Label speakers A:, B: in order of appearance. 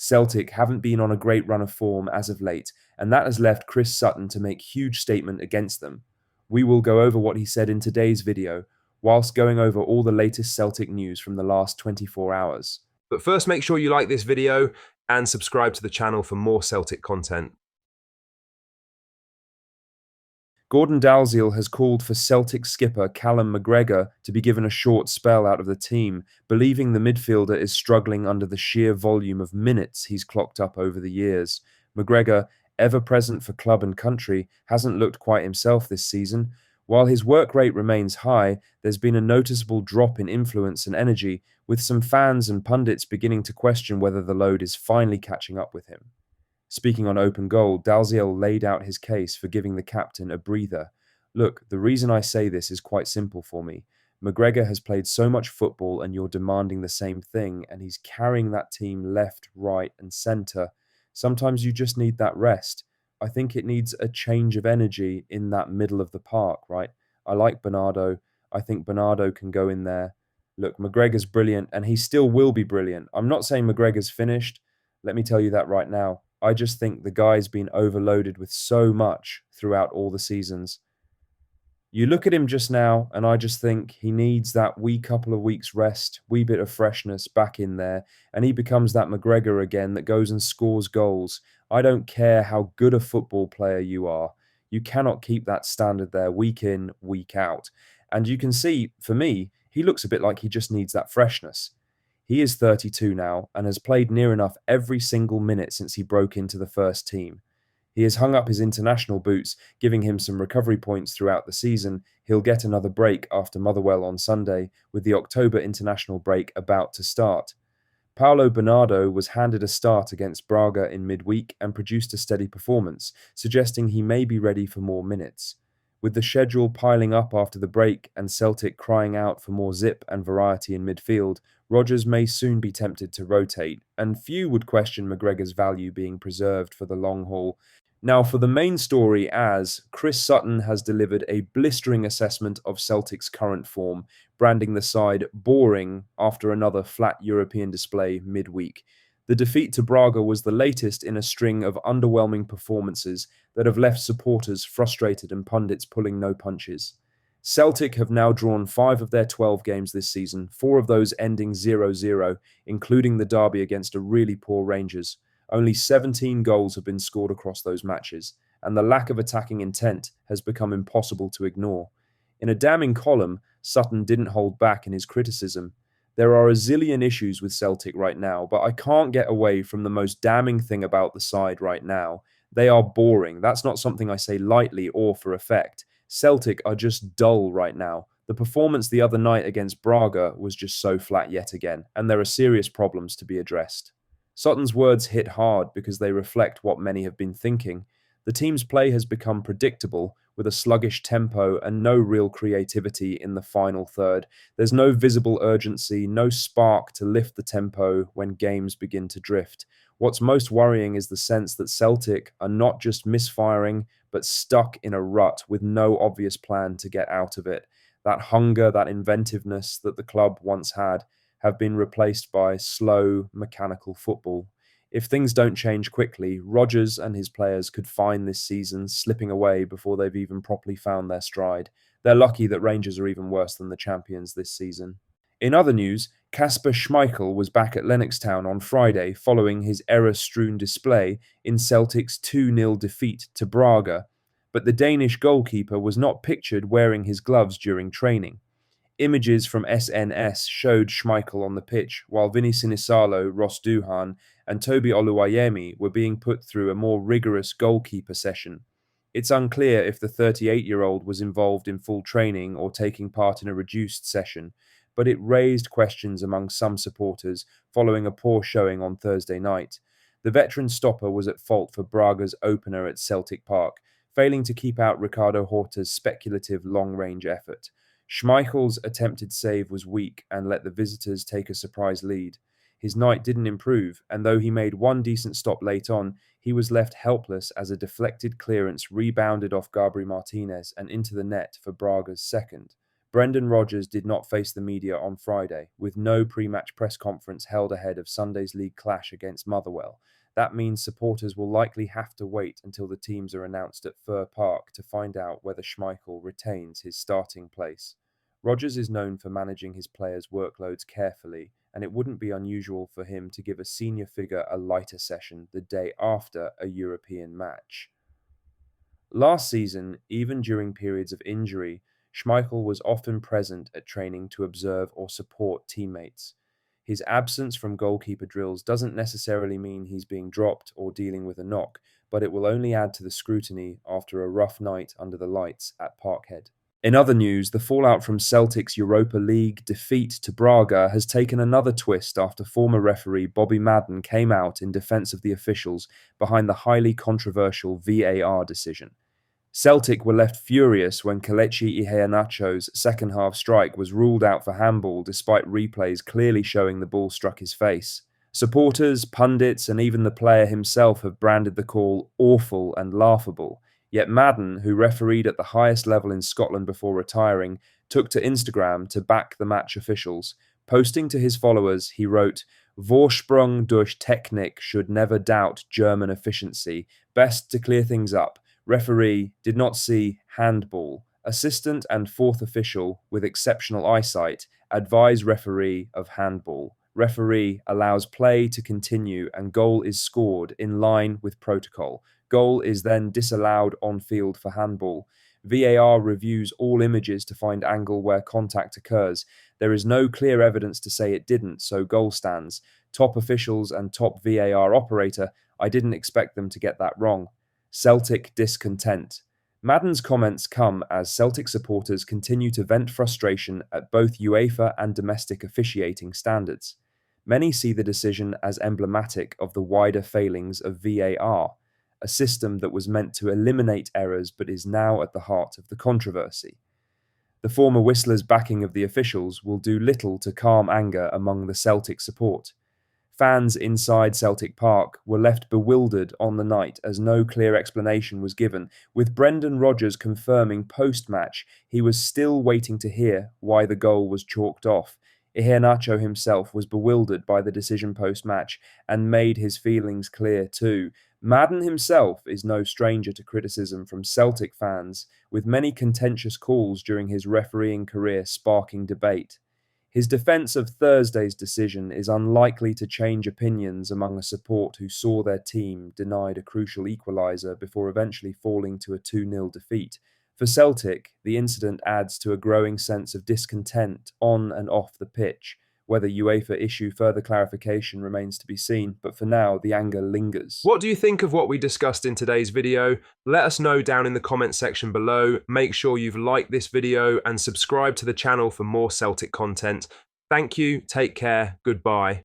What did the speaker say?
A: Celtic haven't been on a great run of form as of late, and that has left Chris Sutton to make huge statement against them. We will go over what he said in today's video, whilst going over all the latest Celtic news from the last 24 hours. But first, make sure you like this video and subscribe to the channel for more Celtic content. Gordon Dalziel has called for Celtic skipper Callum McGregor to be given a short spell out of the team, believing the midfielder is struggling under the sheer volume of minutes he's clocked up over the years. McGregor, ever present for club and country, hasn't looked quite himself this season. While his work rate remains high, there's been a noticeable drop in influence and energy, with some fans and pundits beginning to question whether the load is finally catching up with him. Speaking on open goal, Dalziel laid out his case for giving the captain a breather. Look, the reason I say this is quite simple for me. McGregor has played so much football and you're demanding the same thing, and he's carrying that team left, right, and centre. Sometimes you just need that rest. I think it needs a change of energy in that middle of the park, right? I like Bernardo. I think Bernardo can go in there. Look, McGregor's brilliant, and he still will be brilliant. I'm not saying McGregor's finished. Let me tell you that right now. I just think the guy's been overloaded with so much throughout all the seasons. You look at him just now, and I just think he needs that wee couple of weeks rest, wee bit of freshness back in there, and he becomes that McGregor again that goes and scores goals. I don't care how good a football player you are. You cannot keep that standard there week in, week out. And you can see, for me, he looks a bit like he just needs that freshness. He is 32 now and has played near enough every single minute since he broke into the first team. He has hung up his international boots, giving him some recovery points throughout the season. He'll get another break after Motherwell on Sunday, with the October international break about to start. Paulo Bernardo was handed a start against Braga in midweek and produced a steady performance, suggesting he may be ready for more minutes. With the schedule piling up after the break and Celtic crying out for more zip and variety in midfield, Rodgers may soon be tempted to rotate, and few would question McGregor's value being preserved for the long haul. Now for the main story, as Chris Sutton has delivered a blistering assessment of Celtic's current form, branding the side boring after another flat European display midweek. The defeat to Braga was the latest in a string of underwhelming performances that have left supporters frustrated and pundits pulling no punches. Celtic have now drawn 5 of their 12 games this season, 4 of those ending 0-0, including the derby against a really poor Rangers. Only 17 goals have been scored across those matches, and the lack of attacking intent has become impossible to ignore. In a damning column, Sutton didn't hold back in his criticism. There are a zillion issues with Celtic right now, but I can't get away from the most damning thing about the side right now. They are boring. That's not something I say lightly or for effect. Celtic are just dull right now. The performance the other night against Braga was just so flat yet again, and there are serious problems to be addressed. Sutton's words hit hard because they reflect what many have been thinking. The team's play has become predictable, with a sluggish tempo and no real creativity in the final third. There's no visible urgency, no spark to lift the tempo when games begin to drift. What's most worrying is the sense that Celtic are not just misfiring, but stuck in a rut with no obvious plan to get out of it. That hunger, that inventiveness that the club once had, have been replaced by slow, mechanical football. If things don't change quickly, Rodgers and his players could find this season slipping away before they've even properly found their stride. They're lucky that Rangers are even worse than the champions this season. In other news, Casper Schmeichel was back at Lennox Town on Friday following his error-strewn display in Celtic's 2-0 defeat to Braga, but the Danish goalkeeper was not pictured wearing his gloves during training. Images from SNS showed Schmeichel on the pitch, while Vinny Sinisalo, Ross Duhan, and Toby Oluwayemi were being put through a more rigorous goalkeeper session. It's unclear if the 38-year-old was involved in full training or taking part in a reduced session, but it raised questions among some supporters following a poor showing on Thursday night. The veteran stopper was at fault for Braga's opener at Celtic Park, failing to keep out Ricardo Horta's speculative long-range effort. Schmeichel's attempted save was weak and let the visitors take a surprise lead. His night didn't improve, and though he made one decent stop late on, he was left helpless as a deflected clearance rebounded off Gabri Martinez and into the net for Braga's second. Brendan Rodgers did not face the media on Friday, with no pre-match press conference held ahead of Sunday's league clash against Motherwell. That means supporters will likely have to wait until the teams are announced at Fir Park to find out whether Schmeichel retains his starting place. Rodgers is known for managing his players' workloads carefully, and it wouldn't be unusual for him to give a senior figure a lighter session the day after a European match. Last season, even during periods of injury, Schmeichel was often present at training to observe or support teammates. His absence from goalkeeper drills doesn't necessarily mean he's being dropped or dealing with a knock, but it will only add to the scrutiny after a rough night under the lights at Parkhead. In other news, the fallout from Celtic's Europa League defeat to Braga has taken another twist after former referee Bobby Madden came out in defence of the officials behind the highly controversial VAR decision. Celtic were left furious when Kelechi Iheanacho's second-half strike was ruled out for handball despite replays clearly showing the ball struck his face. Supporters, pundits, and even the player himself have branded the call awful and laughable. Yet Madden, who refereed at the highest level in Scotland before retiring, took to Instagram to back the match officials. Posting to his followers, he wrote, "Vorsprung durch Technik should never doubt German efficiency. Best to clear things up. Referee did not see handball. Assistant and fourth official with exceptional eyesight advise referee of handball. Referee allows play to continue and goal is scored in line with protocol. Goal is then disallowed on field for handball. VAR reviews all images to find angle where contact occurs. There is no clear evidence to say it didn't, so goal stands. Top officials and top VAR operator, I didn't expect them to get that wrong." Celtic discontent. Madden's comments come as Celtic supporters continue to vent frustration at both UEFA and domestic officiating standards. Many see the decision as emblematic of the wider failings of VAR, a system that was meant to eliminate errors but is now at the heart of the controversy. The former Whistler's backing of the officials will do little to calm anger among the Celtic support. Fans inside Celtic Park were left bewildered on the night as no clear explanation was given, with Brendan Rodgers confirming post-match he was still waiting to hear why the goal was chalked off. Iheanacho himself was bewildered by the decision post-match and made his feelings clear too. Madden himself is no stranger to criticism from Celtic fans, with many contentious calls during his refereeing career sparking debate. His defence of Thursday's decision is unlikely to change opinions among a support who saw their team denied a crucial equaliser before eventually falling to a 2-0 defeat. For Celtic, the incident adds to a growing sense of discontent on and off the pitch. Whether UEFA issue further clarification remains to be seen, but for now, the anger lingers.
B: What do you think of what we discussed in today's video? Let us know down in the comment section below. Make sure you've liked this video and subscribe to the channel for more Celtic content. Thank you, take care, goodbye.